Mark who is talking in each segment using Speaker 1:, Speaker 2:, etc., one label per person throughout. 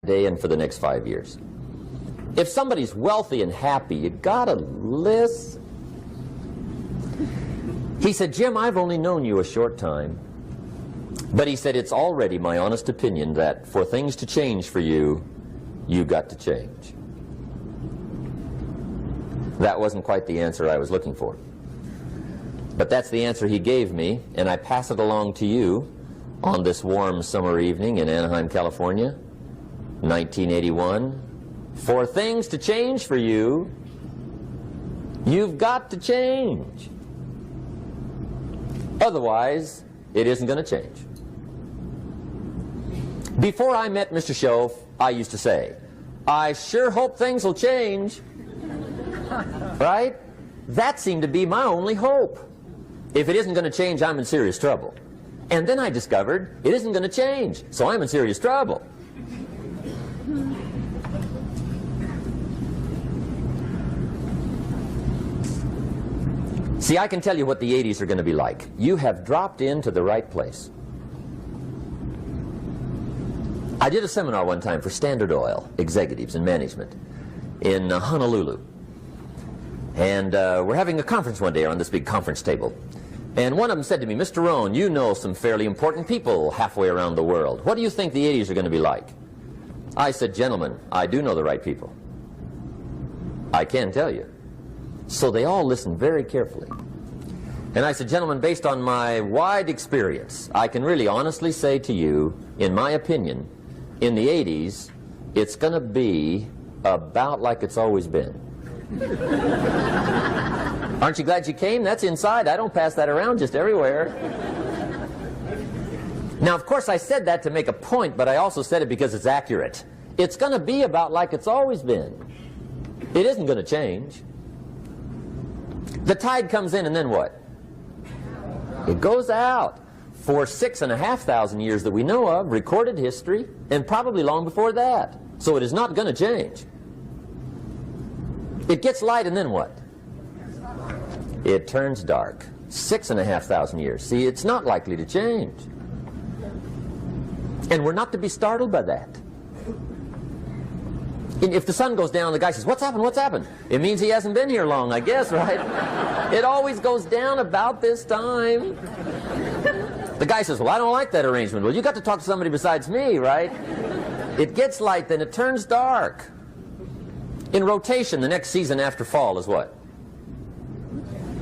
Speaker 1: day and for the next 5 years. If somebody's wealthy and happy, you gotta listen. He said, Jim, I've only known you a short time, but he said, it's already my honest opinion that for things to change for you, you got to change. That wasn't quite the answer I was looking for. But that's the answer he gave me, and I pass it along to you on this warm summer evening in Anaheim, California, 1981. For things to change for you, you've got to change. Otherwise, it isn't going to change. Before I met Mr. Shoaff, I used to say, I sure hope things will change. Right? That seemed to be my only hope. If it isn't going to change, I'm in serious trouble. And then I discovered it isn't going to change, so I'm in serious trouble. See, I can tell you what the 80s are going to be like. You have dropped into the right place. I did a seminar one time for Standard Oil executives and management in Honolulu. And we're having a conference one day on this big conference table. And one of them said to me, Mr. Rohn, you know some fairly important people halfway around the world. What do you think the 80s are going to be like? I said, gentlemen, I do know the right people. I can tell you. So they all listened very carefully. And I said, gentlemen, based on my wide experience, I can really honestly say to you, in my opinion, in the 80s, it's going to be about like it's always been. Aren't you glad you came? That's inside. I don't pass that around just everywhere. Now, of course, I said that to make a point, but I also said it because it's accurate. It's going to be about like it's always been. It isn't going to change. The tide comes in, and then what? It goes out. For 6,500 years that we know of, recorded history, and probably long before that. So it is not going to change. It gets light, and then what? It turns dark. 6,500 years. See, it's not likely to change. And we're not to be startled by that. If the sun goes down, the guy says, what's happened, what's happened? It means he hasn't been here long, I guess, right? It always goes down about this time. The guy says, well, I don't like that arrangement. Well, you got to talk to somebody besides me, right? It gets light, then it turns dark. In rotation, the next season after fall is what?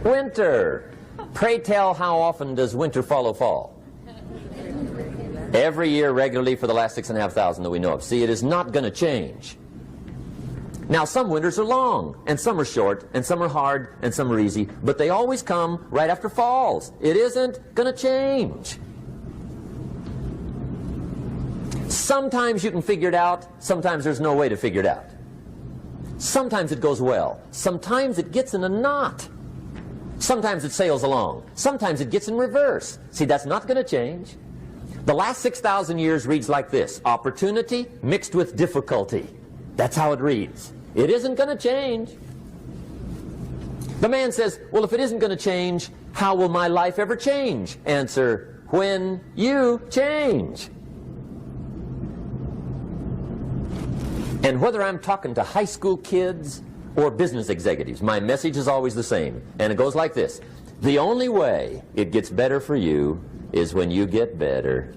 Speaker 1: Winter. Pray tell, how often does winter follow fall? Every year regularly for the last 6,500 that we know of. See, it is not going to change. Now, some winters are long, and some are short, and some are hard, and some are easy, but they always come right after falls. It isn't going to change. Sometimes you can figure it out, sometimes there's no way to figure it out. Sometimes it goes well, sometimes it gets in a knot. Sometimes it sails along, sometimes it gets in reverse. See, that's not going to change. The last 6,000 years reads like this: opportunity mixed with difficulty. That's how it reads. It isn't going to change. The man says, well, if it isn't going to change, how will my life ever change? Answer, when you change. And whether I'm talking to high school kids or business executives, my message is always the same. And it goes like this: the only way it gets better for you is when you get better.